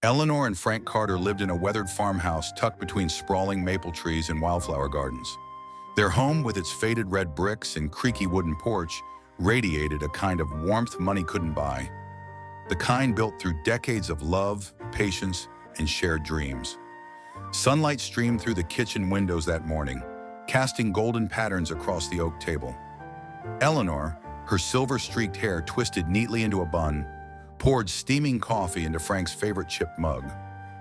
Eleanor and Frank Carter lived in a weathered farmhouse tucked between sprawling maple trees and wildflower gardens. Their home, with its faded red bricks and creaky wooden porch, radiated a kind of warmth money couldn't buy. The kind built through decades of love, patience, and shared dreams. Sunlight streamed through the kitchen windows that morning, casting golden patterns across the oak table. Eleanor, her silver-streaked hair twisted neatly into a bun, poured steaming coffee into Frank's favorite chipped mug.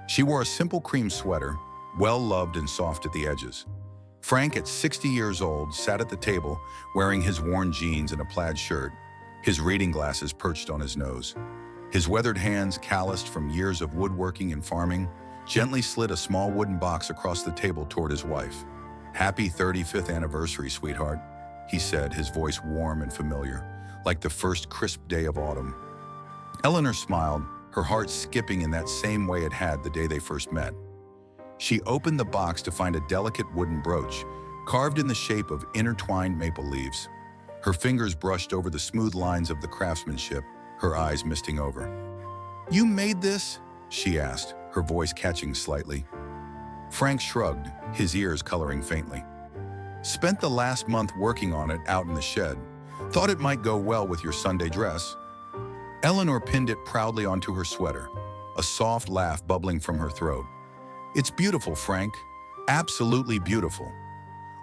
She wore a simple cream sweater, well-loved and soft at the edges. Frank, at 60 years old, sat at the table wearing his worn jeans and a plaid shirt, his reading glasses perched on his nose. His weathered hands, calloused from years of woodworking and farming, gently slid a small wooden box across the table toward his wife. "Happy 35th anniversary, sweetheart," he said, his voice warm and familiar, like the first crisp day of autumn. Eleanor smiled, her heart skipping in that same way it had the day they first met. She opened the box to find a delicate wooden brooch, carved in the shape of intertwined maple leaves. Her fingers brushed over the smooth lines of the craftsmanship, her eyes misting over. "You made this?" she asked, her voice catching slightly. Frank shrugged, his ears coloring faintly. "Spent the last month working on it out in the shed. Thought it might go well with your Sunday dress." Eleanor pinned it proudly onto her sweater, a soft laugh bubbling from her throat. "It's beautiful, Frank. Absolutely beautiful."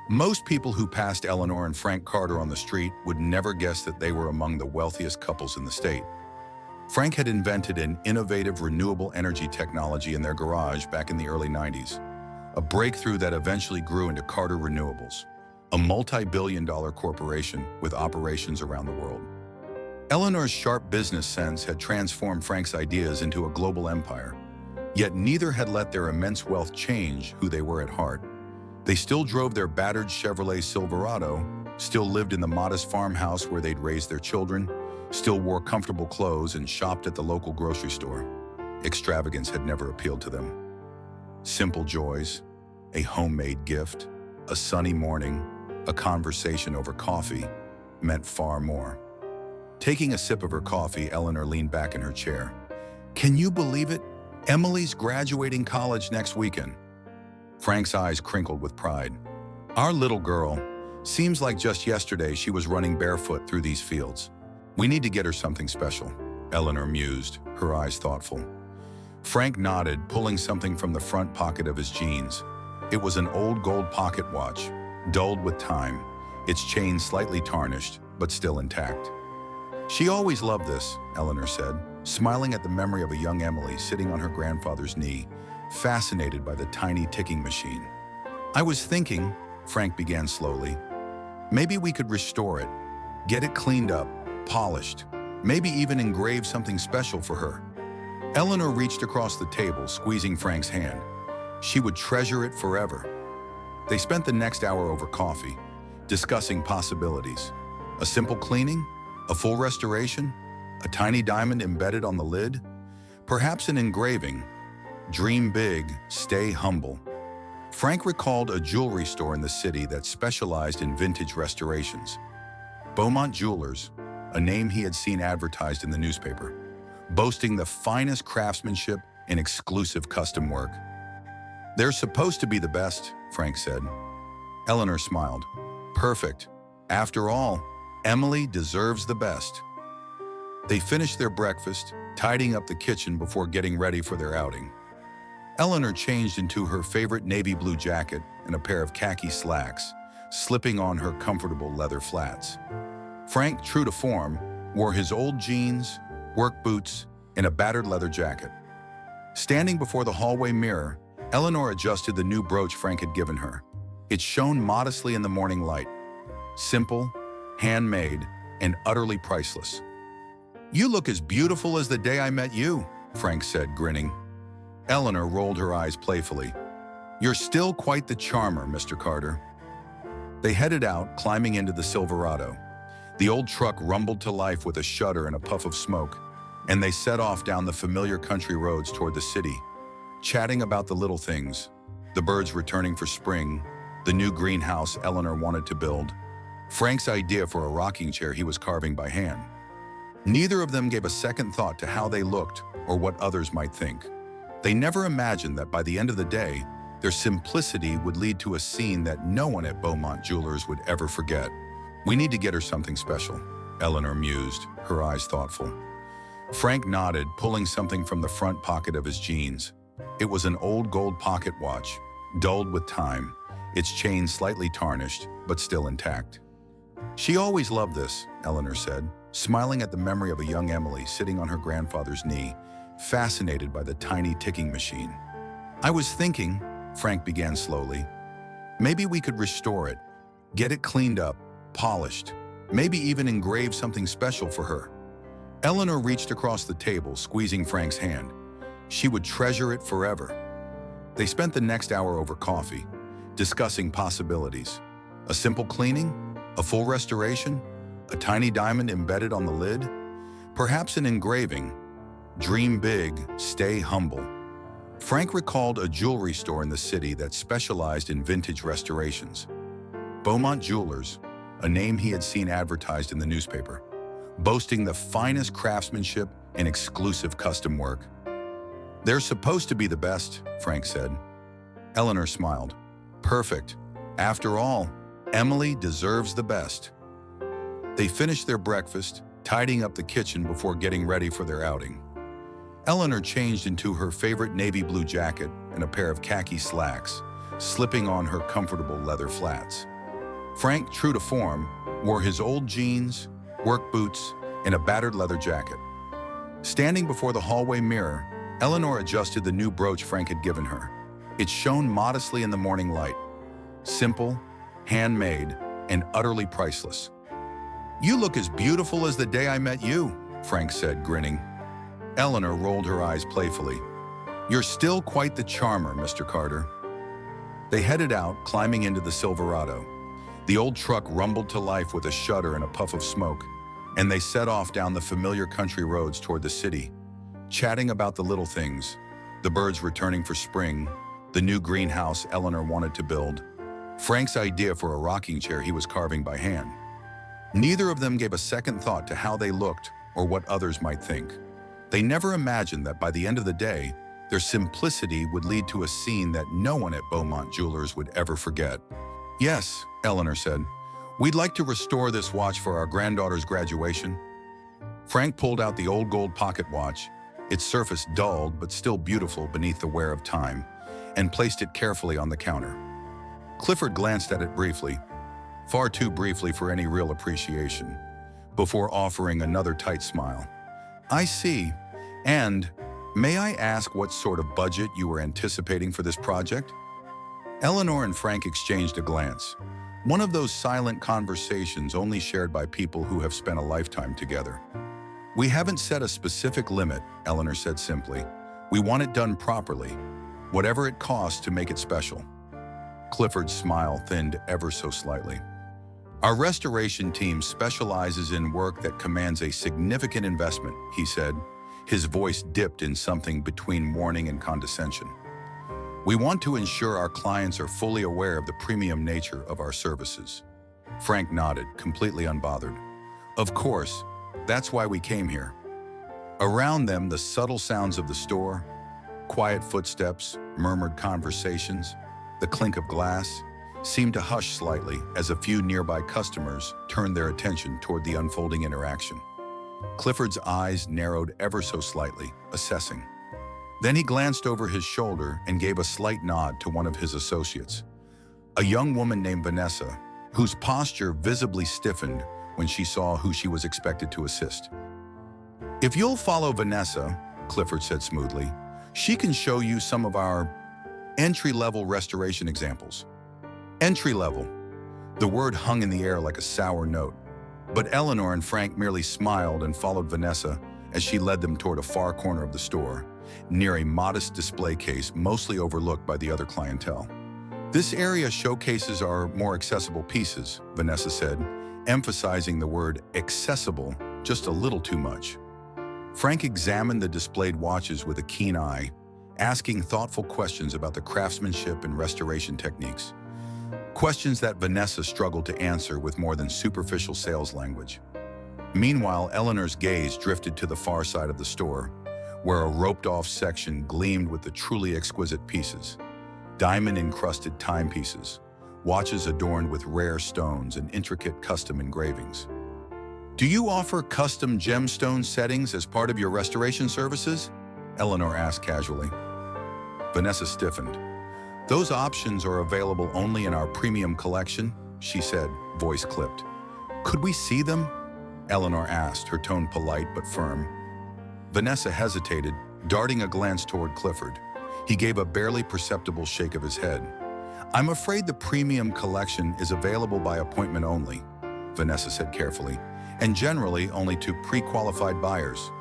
Most people who passed Eleanor and Frank Carter on the street would never guess that they were among the wealthiest couples in the state. Frank had invented an innovative renewable energy technology in their garage back in the early 90s, a breakthrough that eventually grew into Carter Renewables, a multi-billion-dollar corporation with operations around the world. Eleanor's sharp business sense had transformed Frank's ideas into a global empire, yet neither had let their immense wealth change who they were at heart. They still drove their battered Chevrolet Silverado, still lived in the modest farmhouse where they'd raised their children, still wore comfortable clothes and shopped at the local grocery store. Extravagance had never appealed to them. Simple joys, a homemade gift, a sunny morning, a conversation over coffee, meant far more. Taking a sip of her coffee, Eleanor leaned back in her chair. "Can you believe it? Emily's graduating college next weekend." Frank's eyes crinkled with pride. "Our little girl. Seems like just yesterday she was running barefoot through these fields. We need to get her something special," Eleanor mused, her eyes thoughtful. Frank nodded, pulling something from the front pocket of his jeans. It was an old gold pocket watch, dulled with time, its chain slightly tarnished, but still intact. "She always loved this," Eleanor said, smiling at the memory of a young Emily sitting on her grandfather's knee, fascinated by the tiny ticking machine. "I was thinking," Frank began slowly, "maybe we could restore it, get it cleaned up, polished, maybe even engrave something special for her." Eleanor reached across the table, squeezing Frank's hand. She would treasure it forever. They spent the next hour over coffee, discussing possibilities. A simple cleaning? A full restoration? A tiny diamond embedded on the lid? Perhaps an engraving? Dream big, stay humble. Frank recalled a jewelry store in the city that specialized in vintage restorations. Beaumont Jewelers, a name he had seen advertised in the newspaper, boasting the finest craftsmanship and exclusive custom work. "They're supposed to be the best," Frank said. Eleanor smiled. "Perfect. After all, Emily deserves the best." They finished their breakfast, tidying up the kitchen before getting ready for their outing. Eleanor changed into her favorite navy blue jacket and a pair of khaki slacks, slipping on her comfortable leather flats. Frank, true to form, wore his old jeans, work boots, and a battered leather jacket. Standing before the hallway mirror, Eleanor adjusted the new brooch Frank had given her. It shone modestly in the morning light. Simple, handmade, and utterly priceless. "You look as beautiful as the day I met you," Frank said, grinning. Eleanor rolled her eyes playfully. "You're still quite the charmer, Mr. Carter." They headed out, climbing into the Silverado. The old truck rumbled to life with a shudder and a puff of smoke, and they set off down the familiar country roads toward the city, chatting about the little things, the birds returning for spring, the new greenhouse Eleanor wanted to build, Frank's idea for a rocking chair he was carving by hand. Neither of them gave a second thought to how they looked or what others might think. They never imagined that by the end of the day, their simplicity would lead to a scene that no one at Beaumont Jewelers would ever forget. "We need to get her something special," Eleanor mused, her eyes thoughtful. Frank nodded, pulling something from the front pocket of his jeans. It was an old gold pocket watch, dulled with time, its chain slightly tarnished, but still intact. "She always loved this," Eleanor said, smiling at the memory of a young Emily sitting on her grandfather's knee, fascinated by the tiny ticking machine. "I was thinking," Frank began slowly, "maybe we could restore it, get it cleaned up, polished, maybe even engrave something special for her." Eleanor reached across the table, squeezing Frank's hand. She would treasure it forever. They spent the next hour over coffee, discussing possibilities. A simple cleaning? A full restoration? A tiny diamond embedded on the lid? Perhaps an engraving? Dream big, stay humble. Frank recalled a jewelry store in the city that specialized in vintage restorations. Beaumont Jewelers, a name he had seen advertised in the newspaper, boasting the finest craftsmanship and exclusive custom work. "They're supposed to be the best," Frank said. Eleanor smiled. "Perfect. After all, Emily deserves the best." They finished their breakfast, tidying up the kitchen before getting ready for their outing. Eleanor changed into her favorite navy blue jacket and a pair of khaki slacks, slipping on her comfortable leather flats. Frank, true to form, wore his old jeans, work boots, and a battered leather jacket. Standing before the hallway mirror, Eleanor adjusted the new brooch Frank had given her. It shone modestly in the morning light. Simple, handmade, and utterly priceless. "You look as beautiful as the day I met you," Frank said, grinning. Eleanor rolled her eyes playfully. "You're still quite the charmer, Mr. Carter." They headed out, climbing into the Silverado. The old truck rumbled to life with a shudder and a puff of smoke, and they set off down the familiar country roads toward the city, chatting about the little things, the birds returning for spring, the new greenhouse Eleanor wanted to build, Frank's idea for a rocking chair he was carving by hand. Neither of them gave a second thought to how they looked or what others might think. They never imagined that by the end of the day, their simplicity would lead to a scene that no one at Beaumont Jewelers would ever forget. "Yes," Eleanor said, "we'd like to restore this watch for our granddaughter's graduation." Frank pulled out the old gold pocket watch, its surface dulled but still beautiful beneath the wear of time, and placed it carefully on the counter. Clifford glanced at it briefly, far too briefly for any real appreciation, before offering another tight smile. "I see. And may I ask what sort of budget you were anticipating for this project?" Eleanor and Frank exchanged a glance, one of those silent conversations only shared by people who have spent a lifetime together. "We haven't set a specific limit," Eleanor said simply. "We want it done properly, whatever it costs to make it special." Clifford's smile thinned ever so slightly. "Our restoration team specializes in work that commands a significant investment," he said, his voice dipped in something between warning and condescension. "We want to ensure our clients are fully aware of the premium nature of our services." Frank nodded, completely unbothered. "Of course, that's why we came here." Around them, the subtle sounds of the store, quiet footsteps, murmured conversations, the clink of glass, seemed to hush slightly as a few nearby customers turned their attention toward the unfolding interaction. Clifford's eyes narrowed ever so slightly, assessing. Then he glanced over his shoulder and gave a slight nod to one of his associates, a young woman named Vanessa, whose posture visibly stiffened when she saw who she was expected to assist. "If you'll follow Vanessa," Clifford said smoothly, "she can show you some of our entry-level restoration examples." Entry-level. The word hung in the air like a sour note, but Eleanor and Frank merely smiled and followed Vanessa as she led them toward a far corner of the store, near a modest display case mostly overlooked by the other clientele. "This area showcases our more accessible pieces," Vanessa said, emphasizing the word accessible just a little too much. Frank examined the displayed watches with a keen eye, asking thoughtful questions about the craftsmanship and restoration techniques. Questions that Vanessa struggled to answer with more than superficial sales language. Meanwhile, Eleanor's gaze drifted to the far side of the store, where a roped-off section gleamed with the truly exquisite pieces. Diamond-encrusted timepieces, watches adorned with rare stones and intricate custom engravings. "Do you offer custom gemstone settings as part of your restoration services?" Eleanor asked casually. Vanessa stiffened. "Those options are available only in our premium collection," she said, voice clipped. "Could we see them?" Eleanor asked, her tone polite but firm. Vanessa hesitated, darting a glance toward Clifford. He gave a barely perceptible shake of his head. "I'm afraid the premium collection is available by appointment only," Vanessa said carefully, "and generally only to pre-qualified buyers."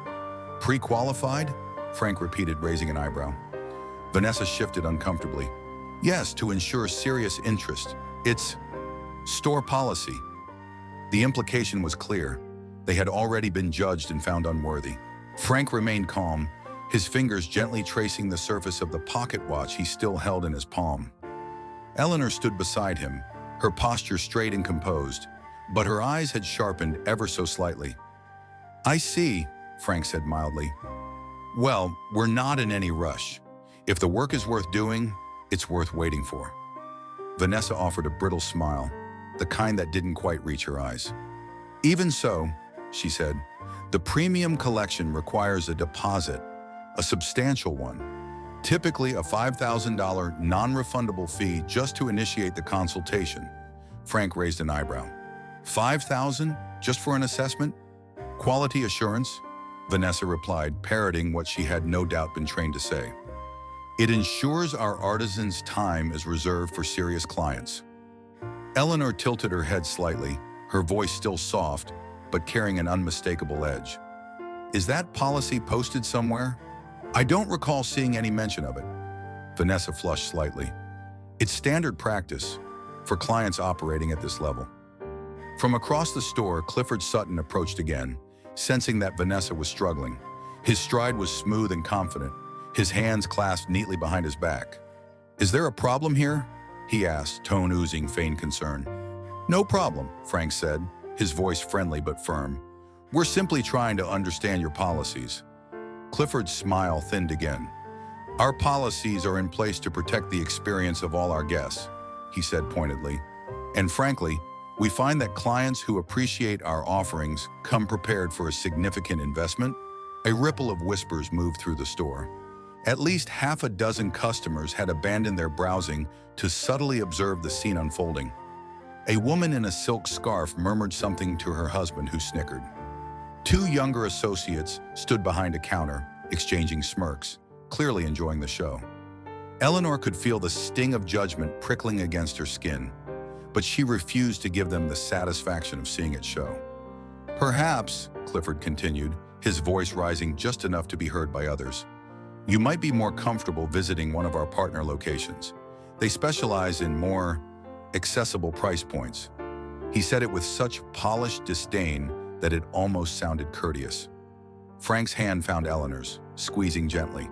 "Pre-qualified?" Frank repeated, raising an eyebrow. Vanessa shifted uncomfortably. "Yes, to ensure serious interest. It's store policy." The implication was clear. They had already been judged and found unworthy. Frank remained calm, his fingers gently tracing the surface of the pocket watch he still held in his palm. Eleanor stood beside him, her posture straight and composed, but her eyes had sharpened ever so slightly. "I see," Frank said mildly. "Well, we're not in any rush. If the work is worth doing, it's worth waiting for." Vanessa offered a brittle smile, the kind that didn't quite reach her eyes. "Even so," she said, "the premium collection requires a deposit, a substantial one, typically a $5,000 non-refundable fee just to initiate the consultation." Frank raised an eyebrow. "$5,000 just for an assessment? Quality assurance?" Vanessa replied, parroting what she had no doubt been trained to say. "It ensures our artisans' time is reserved for serious clients." Eleanor tilted her head slightly, her voice still soft, but carrying an unmistakable edge. "Is that policy posted somewhere?" "I don't recall seeing any mention of it." Vanessa flushed slightly. "It's standard practice for clients operating at this level." From across the store, Clifford Sutton approached again, sensing that Vanessa was struggling. His stride was smooth and confident, his hands clasped neatly behind his back. "Is there a problem here?" he asked, tone oozing feigned concern. "No problem," Frank said, his voice friendly but firm. "We're simply trying to understand your policies." Clifford's smile thinned again. "Our policies are in place to protect the experience of all our guests," he said pointedly. "And frankly, we find that clients who appreciate our offerings come prepared for a significant investment." A ripple of whispers moved through the store. At least half a dozen customers had abandoned their browsing to subtly observe the scene unfolding. A woman in a silk scarf murmured something to her husband, who snickered. Two younger associates stood behind a counter, exchanging smirks, clearly enjoying the show. Eleanor could feel the sting of judgment prickling against her skin, but she refused to give them the satisfaction of seeing it show. "Perhaps," Clifford continued, his voice rising just enough to be heard by others, "you might be more comfortable visiting one of our partner locations. They specialize in more accessible price points." He said it with such polished disdain that it almost sounded courteous. Frank's hand found Eleanor's, squeezing gently.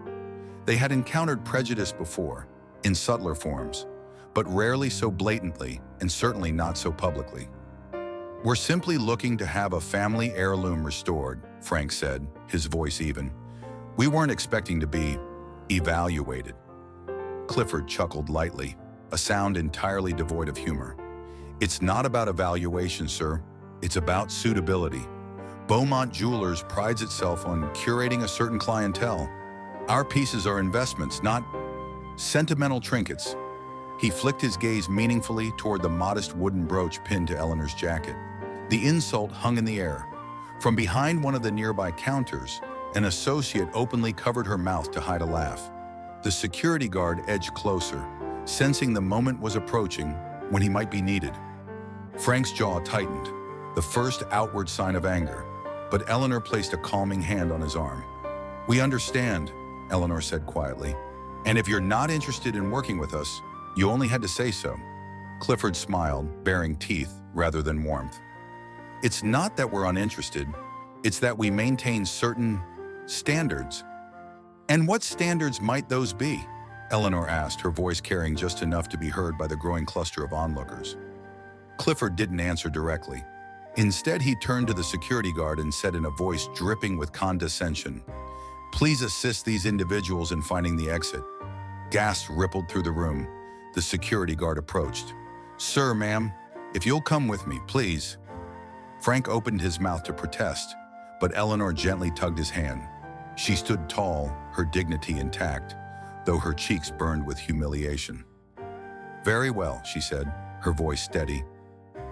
They had encountered prejudice before, in subtler forms, but rarely so blatantly and certainly not so publicly. "We're simply looking to have a family heirloom restored," Frank said, his voice even. "We weren't expecting to be evaluated." Clifford chuckled lightly, a sound entirely devoid of humor. "It's not about evaluation, sir. It's about suitability. Beaumont Jewelers prides itself on curating a certain clientele. Our pieces are investments, not sentimental trinkets." He flicked his gaze meaningfully toward the modest wooden brooch pinned to Eleanor's jacket. The insult hung in the air. From behind one of the nearby counters, an associate openly covered her mouth to hide a laugh. The security guard edged closer, sensing the moment was approaching when he might be needed. Frank's jaw tightened, the first outward sign of anger, but Eleanor placed a calming hand on his arm. "We understand," Eleanor said quietly, "and if you're not interested in working with us, you only had to say so." Clifford smiled, baring teeth rather than warmth. "It's not that we're uninterested, it's that we maintain certain standards." "And what standards might those be?" Eleanor asked, her voice carrying just enough to be heard by the growing cluster of onlookers. Clifford didn't answer directly. Instead, he turned to the security guard and said in a voice dripping with condescension, Please assist these individuals in finding the exit. Gasps rippled through the room. The security guard approached. Sir, ma'am, if you'll come with me, please. Frank opened his mouth to protest, but Eleanor gently tugged his hand. She stood tall, her dignity intact, though her cheeks burned with humiliation. Very well, she said, her voice steady.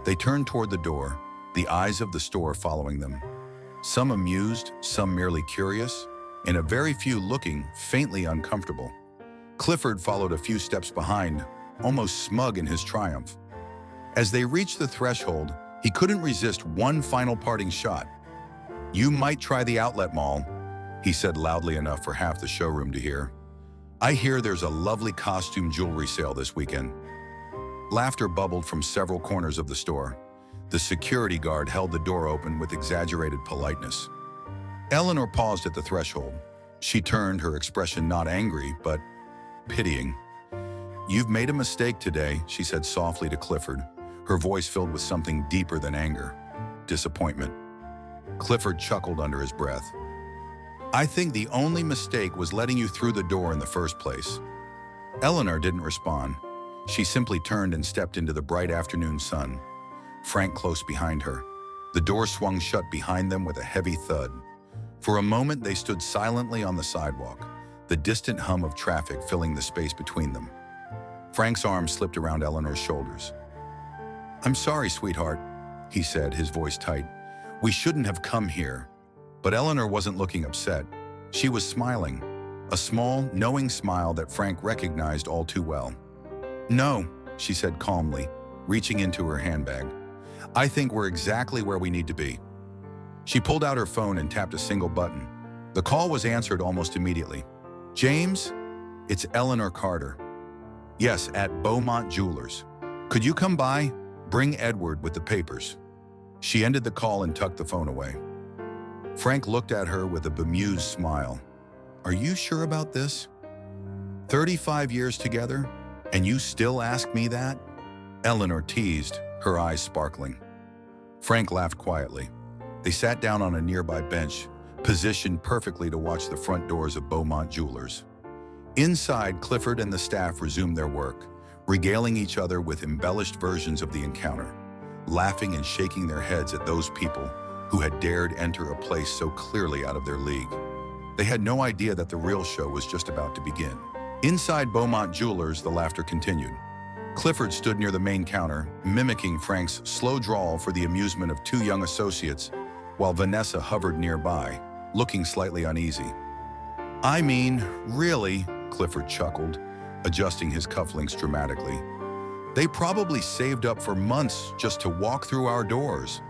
They turned toward the door, the eyes of the store following them. Some amused, some merely curious, and a very few looking faintly uncomfortable. Clifford followed a few steps behind, almost smug in his triumph. As they reached the threshold, he couldn't resist one final parting shot. You might try the outlet mall, he said loudly enough for half the showroom to hear. I hear there's a lovely costume jewelry sale this weekend. Laughter bubbled from several corners of the store. The security guard held the door open with exaggerated politeness. Eleanor paused at the threshold. She turned, her expression not angry, but pitying. You've made a mistake today, she said softly to Clifford, her voice filled with something deeper than anger, disappointment. Clifford chuckled under his breath. I think the only mistake was letting you through the door in the first place. Eleanor didn't respond. She simply turned and stepped into the bright afternoon sun, Frank close behind her. The door swung shut behind them with a heavy thud. For a moment, they stood silently on the sidewalk, the distant hum of traffic filling the space between them. Frank's arm slipped around Eleanor's shoulders. I'm sorry, sweetheart, he said, his voice tight. We shouldn't have come here. But Eleanor wasn't looking upset. She was smiling, a small, knowing smile that Frank recognized all too well. No, she said calmly, reaching into her handbag. I think we're exactly where we need to be. She pulled out her phone and tapped a single button. The call was answered almost immediately. James, it's Eleanor Carter. Yes, at Beaumont Jewelers. Could you come by? Bring Edward with the papers. She ended the call and tucked the phone away. Frank looked at her with a bemused smile. Are you sure about this? 35 years together, and you still ask me that? Eleanor teased, her eyes sparkling. Frank laughed quietly. They sat down on a nearby bench, positioned perfectly to watch the front doors of Beaumont Jewelers. Inside, Clifford and the staff resumed their work, regaling each other with embellished versions of the encounter, laughing and shaking their heads at those people who had dared enter a place so clearly out of their league. They had no idea that the real show was just about to begin. Inside Beaumont Jewelers, the laughter continued. Clifford stood near the main counter, mimicking Frank's slow drawl for the amusement of two young associates, while Vanessa hovered nearby, looking slightly uneasy. I mean, really, Clifford chuckled, adjusting his cufflinks dramatically. They probably saved up for months just to walk through our doors.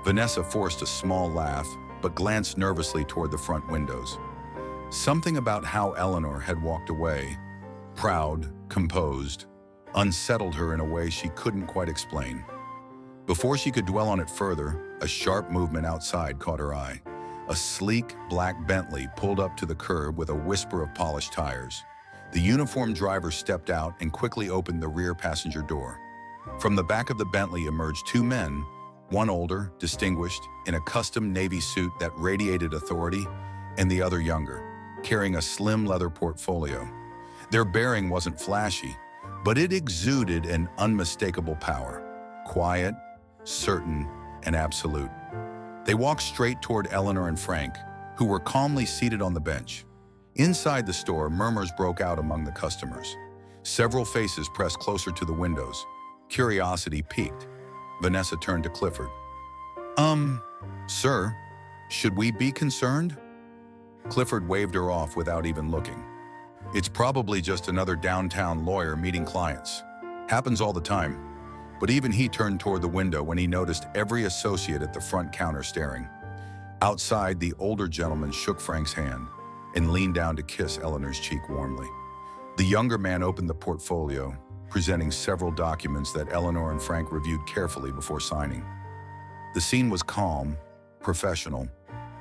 Vanessa forced a small laugh, but glanced nervously toward the front windows. Something about how Eleanor had walked away, proud, composed, unsettled her in a way she couldn't quite explain. Before she could dwell on it further, a sharp movement outside caught her eye. A sleek, black Bentley pulled up to the curb with a whisper of polished tires. The uniformed driver stepped out and quickly opened the rear passenger door. From the back of the Bentley emerged two men, one older, distinguished, in a custom navy suit that radiated authority, and the other younger, carrying a slim leather portfolio. Their bearing wasn't flashy, but it exuded an unmistakable power, quiet, certain, and absolute. They walked straight toward Eleanor and Frank, who were calmly seated on the bench. Inside the store, murmurs broke out among the customers. Several faces pressed closer to the windows. Curiosity piqued. Vanessa turned to Clifford. Sir, should we be concerned? Clifford waved her off without even looking. It's probably just another downtown lawyer meeting clients. Happens all the time. But even he turned toward the window when he noticed every associate at the front counter staring. Outside, the older gentleman shook Frank's hand and leaned down to kiss Eleanor's cheek warmly. The younger man opened the portfolio, presenting several documents that Eleanor and Frank reviewed carefully before signing. The scene was calm, professional,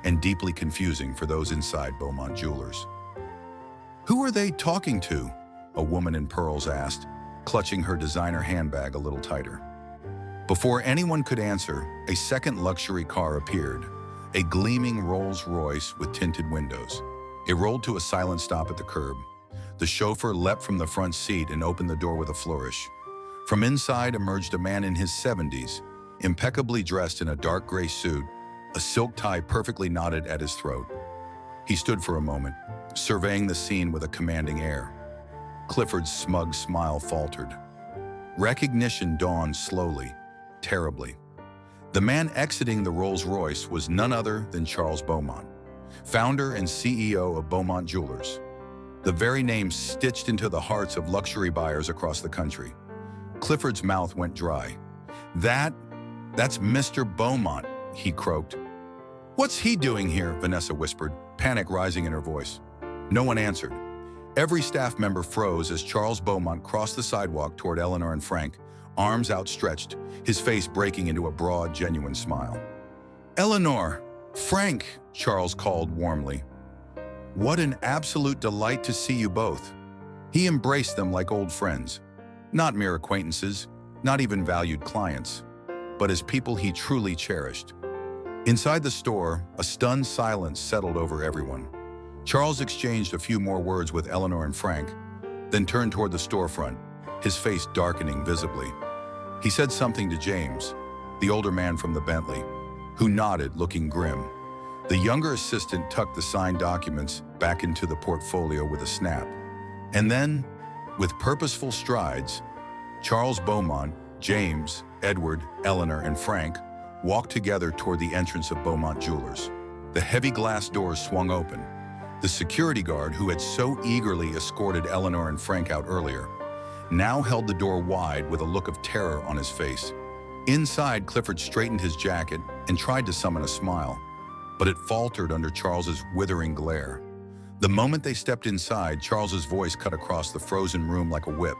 and deeply confusing for those inside Beaumont Jewelers. Who are they talking to? A woman in pearls asked, clutching her designer handbag a little tighter. Before anyone could answer, a second luxury car appeared, a gleaming Rolls-Royce with tinted windows. It rolled to a silent stop at the curb. The chauffeur leapt from the front seat and opened the door with a flourish. From inside emerged a man in his 70s, impeccably dressed in a dark gray suit, a silk tie perfectly knotted at his throat. He stood for a moment, surveying the scene with a commanding air. Clifford's smug smile faltered. Recognition dawned slowly, terribly. The man exiting the Rolls-Royce was none other than Charles Beaumont, founder and CEO of Beaumont Jewelers, the very name stitched into the hearts of luxury buyers across the country. Clifford's mouth went dry. That's Mr. Beaumont, he croaked. What's he doing here? Vanessa whispered, panic rising in her voice. No one answered. Every staff member froze as Charles Beaumont crossed the sidewalk toward Eleanor and Frank, arms outstretched, his face breaking into a broad, genuine smile. Eleanor! Frank! Charles called warmly. What an absolute delight to see you both. He embraced them like old friends. Not mere acquaintances, not even valued clients, but as people he truly cherished. Inside the store, a stunned silence settled over everyone. Charles exchanged a few more words with Eleanor and Frank, then turned toward the storefront, his face darkening visibly. He said something to James, the older man from the Bentley, who nodded, looking grim. The younger assistant tucked the signed documents back into the portfolio with a snap. And then, with purposeful strides, Charles Beaumont, James, Edward, Eleanor, and Frank walked together toward the entrance of Beaumont Jewelers. The heavy glass doors swung open. The security guard who had so eagerly escorted Eleanor and Frank out earlier now held the door wide with a look of terror on his face. Inside, Clifford straightened his jacket and tried to summon a smile, but it faltered under Charles's withering glare. The moment they stepped inside, Charles's voice cut across the frozen room like a whip.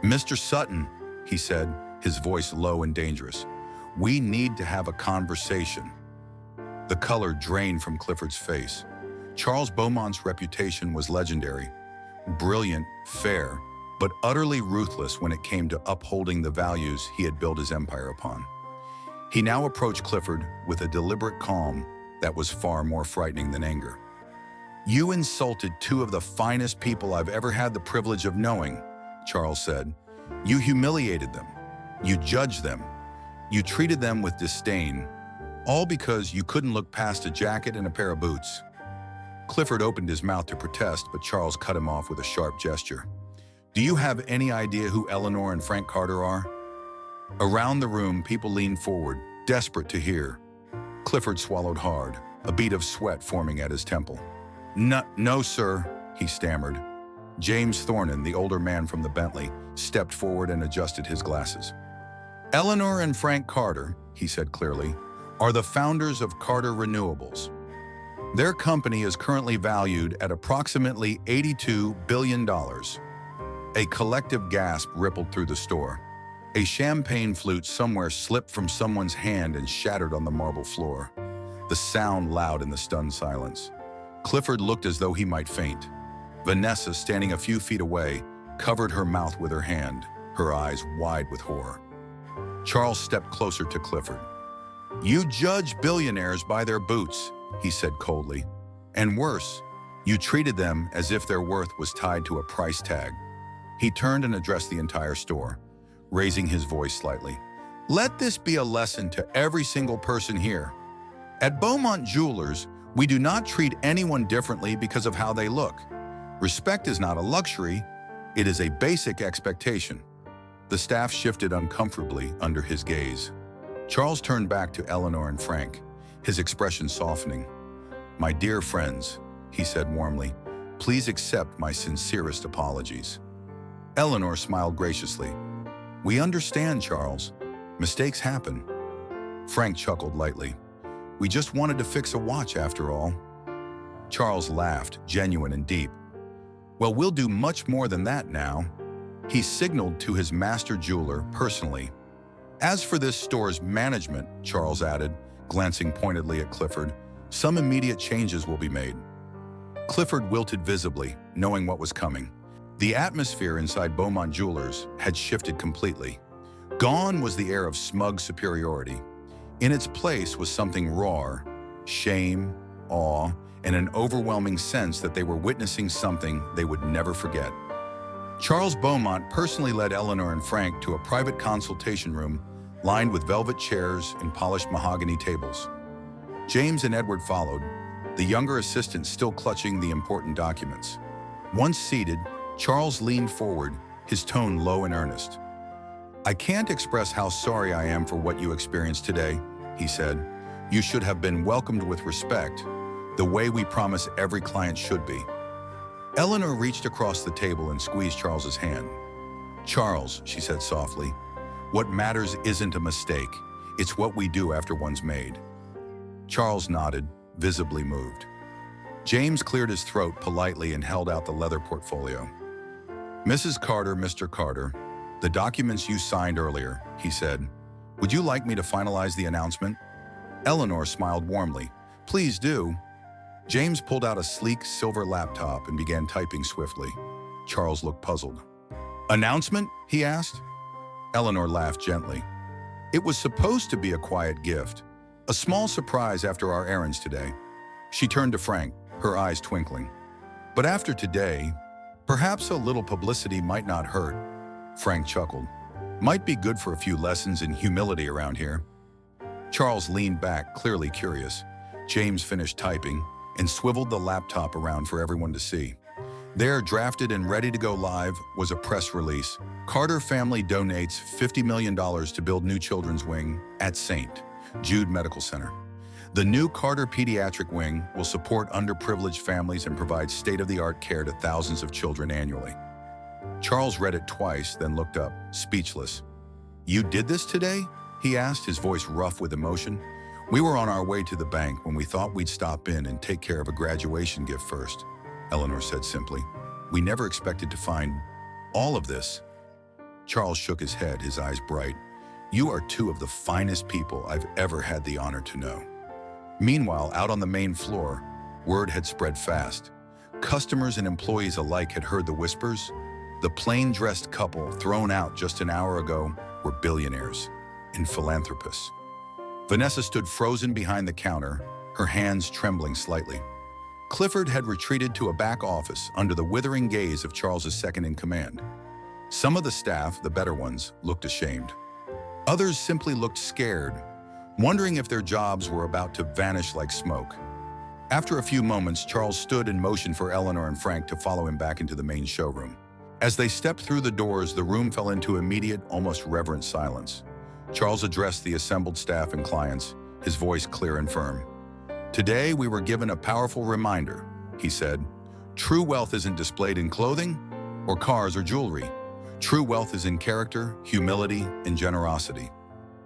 Mr. Sutton, he said, his voice low and dangerous, we need to have a conversation. The color drained from Clifford's face. Charles Beaumont's reputation was legendary, brilliant, fair, but utterly ruthless when it came to upholding the values he had built his empire upon. He now approached Clifford with a deliberate calm that was far more frightening than anger. You insulted two of the finest people I've ever had the privilege of knowing, Charles said. You humiliated them. You judged them. You treated them with disdain, all because you couldn't look past a jacket and a pair of boots. Clifford opened his mouth to protest, but Charles cut him off with a sharp gesture. Do you have any idea who Eleanor and Frank Carter are? Around the room, people leaned forward, desperate to hear. Clifford swallowed hard, a bead of sweat forming at his temple. No, sir, he stammered. James Thornton, the older man from the Bentley, stepped forward and adjusted his glasses. Eleanor and Frank Carter, he said clearly, are the founders of Carter Renewables. Their company is currently valued at approximately $82 billion. A collective gasp rippled through the store. A champagne flute somewhere slipped from someone's hand and shattered on the marble floor, the sound loud in the stunned silence. Clifford looked as though he might faint. Vanessa, standing a few feet away, covered her mouth with her hand, her eyes wide with horror. Charles stepped closer to Clifford. You judge billionaires by their boots, he said coldly. And worse, you treated them as if their worth was tied to a price tag. He turned and addressed the entire store, raising his voice slightly. Let this be a lesson to every single person here. At Beaumont Jewelers, we do not treat anyone differently because of how they look. Respect is not a luxury, it is a basic expectation. The staff shifted uncomfortably under his gaze. Charles turned back to Eleanor and Frank, his expression softening. My dear friends, he said warmly, please accept my sincerest apologies. Eleanor smiled graciously. We understand, Charles. Mistakes happen. Frank chuckled lightly. We just wanted to fix a watch after all. Charles laughed, genuine and deep. Well, we'll do much more than that now. He signaled to his master jeweler personally. As for this store's management, Charles added, glancing pointedly at Clifford, some immediate changes will be made. Clifford wilted visibly, knowing what was coming. The atmosphere inside Beaumont Jewelers had shifted completely. Gone was the air of smug superiority. In its place was something raw, shame, awe, and an overwhelming sense that they were witnessing something they would never forget. Charles Beaumont personally led Eleanor and Frank to a private consultation room lined with velvet chairs and polished mahogany tables. James and Edward followed, the younger assistant still clutching the important documents. Once seated, Charles leaned forward, his tone low and earnest. "I can't express how sorry I am for what you experienced today," he said. "You should have been welcomed with respect, the way we promise every client should be." Eleanor reached across the table and squeezed Charles's hand. "Charles," she said softly, "what matters isn't a mistake. It's what we do after one's made." Charles nodded, visibly moved. James cleared his throat politely and held out the leather portfolio. "Mrs. Carter, Mr. Carter, the documents you signed earlier," he said. "Would you like me to finalize the announcement?" Eleanor smiled warmly. "Please do." James pulled out a sleek silver laptop and began typing swiftly. Charles looked puzzled. "Announcement?" he asked. Eleanor laughed gently. "It was supposed to be a quiet gift, a small surprise after our errands today." She turned to Frank, her eyes twinkling. "But after today, perhaps a little publicity might not hurt." Frank chuckled. "Might be good for a few lessons in humility around here." Charles leaned back, clearly curious. James finished typing and swiveled the laptop around for everyone to see. There, drafted and ready to go live, was a press release. Carter family donates $50 million to build new children's wing at St. Jude Medical Center. The new Carter Pediatric Wing will support underprivileged families and provide state-of-the-art care to thousands of children annually. Charles read it twice, then looked up, speechless. "You did this today?" he asked, his voice rough with emotion. "We were on our way to the bank when we thought we'd stop in and take care of a graduation gift first," Eleanor said simply. "We never expected to find all of this." Charles shook his head, his eyes bright. "You are two of the finest people I've ever had the honor to know." Meanwhile, out on the main floor, word had spread fast. Customers and employees alike had heard the whispers. The plain-dressed couple thrown out just an hour ago were billionaires and philanthropists. Vanessa stood frozen behind the counter, her hands trembling slightly. Clifford had retreated to a back office under the withering gaze of Charles's second-in-command. Some of the staff, the better ones, looked ashamed. Others simply looked scared, wondering if their jobs were about to vanish like smoke. After a few moments, Charles stood and motioned for Eleanor and Frank to follow him back into the main showroom. As they stepped through the doors, the room fell into immediate, almost reverent silence. Charles addressed the assembled staff and clients, his voice clear and firm. "Today, we were given a powerful reminder," he said. "True wealth isn't displayed in clothing or cars or jewelry. True wealth is in character, humility, and generosity."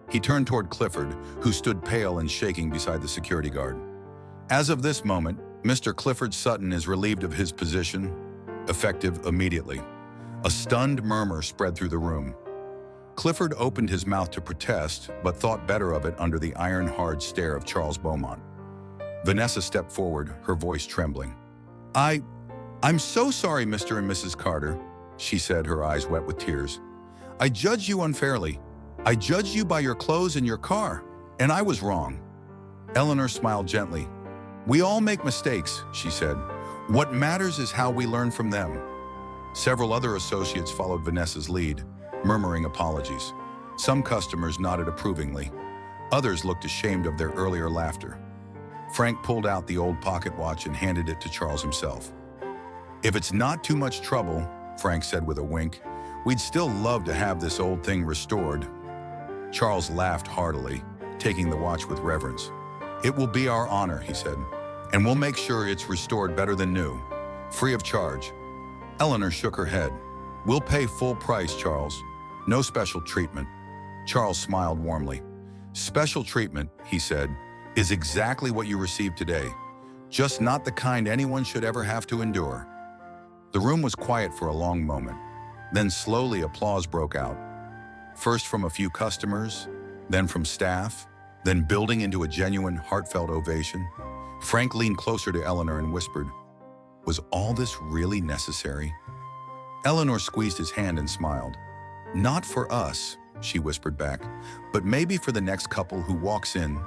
He turned toward Clifford, who stood pale and shaking beside the security guard. "As of this moment, Mr. Clifford Sutton is relieved of his position, effective immediately." A stunned murmur spread through the room. Clifford opened his mouth to protest, but thought better of it under the iron-hard stare of Charles Beaumont. Vanessa stepped forward, her voice trembling. I'm so sorry, Mr. and Mrs. Carter," she said, her eyes wet with tears. "I judged you unfairly. I judged you by your clothes and your car, and I was wrong." Eleanor smiled gently. "We all make mistakes," she said. "What matters is how we learn from them." Several other associates followed Vanessa's lead, murmuring apologies. Some customers nodded approvingly. Others looked ashamed of their earlier laughter. Frank pulled out the old pocket watch and handed it to Charles himself. "If it's not too much trouble," Frank said with a wink, "we'd still love to have this old thing restored." Charles laughed heartily, taking the watch with reverence. "It will be our honor," he said, "and we'll make sure it's restored better than new, free of charge." Eleanor shook her head. "We'll pay full price, Charles. No special treatment." Charles smiled warmly. "Special treatment," he said, "is exactly what you received today, just not the kind anyone should ever have to endure." The room was quiet for a long moment. Then slowly applause broke out. First from a few customers, then from staff, then building into a genuine, heartfelt ovation. Frank leaned closer to Eleanor and whispered, "Was all this really necessary?" Eleanor squeezed his hand and smiled. "Not for us," she whispered back, "but maybe for the next couple who walks in,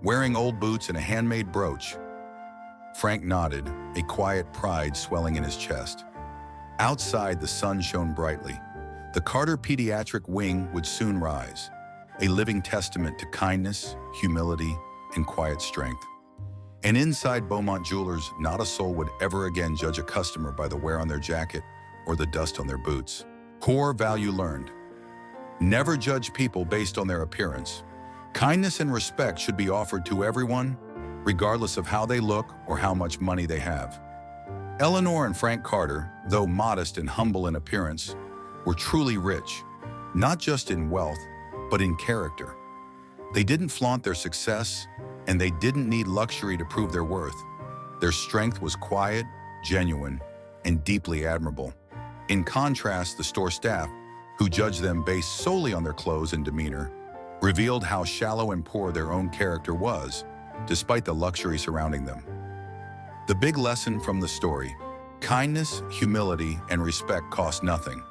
wearing old boots and a handmade brooch." Frank nodded, a quiet pride swelling in his chest. Outside, the sun shone brightly. The Carter pediatric wing would soon rise, a living testament to kindness, humility, and quiet strength. And inside Beaumont Jewelers, not a soul would ever again judge a customer by the wear on their jacket or the dust on their boots. Core value learned. Never judge people based on their appearance. Kindness and respect should be offered to everyone, regardless of how they look or how much money they have. Eleanor and Frank Carter, though modest and humble in appearance, were truly rich, not just in wealth, but in character. They didn't flaunt their success, and they didn't need luxury to prove their worth. Their strength was quiet, genuine, and deeply admirable. In contrast, the store staff, who judged them based solely on their clothes and demeanor, revealed how shallow and poor their own character was, despite the luxury surrounding them. The big lesson from the story: kindness, humility, and respect cost nothing,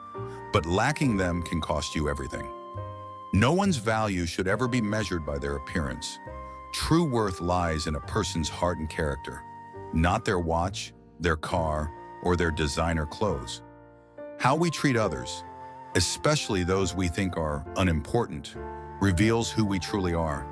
but lacking them can cost you everything. No one's value should ever be measured by their appearance. True worth lies in a person's heart and character, not their watch, their car, or their designer clothes. How we treat others, especially those we think are unimportant, reveals who we truly are.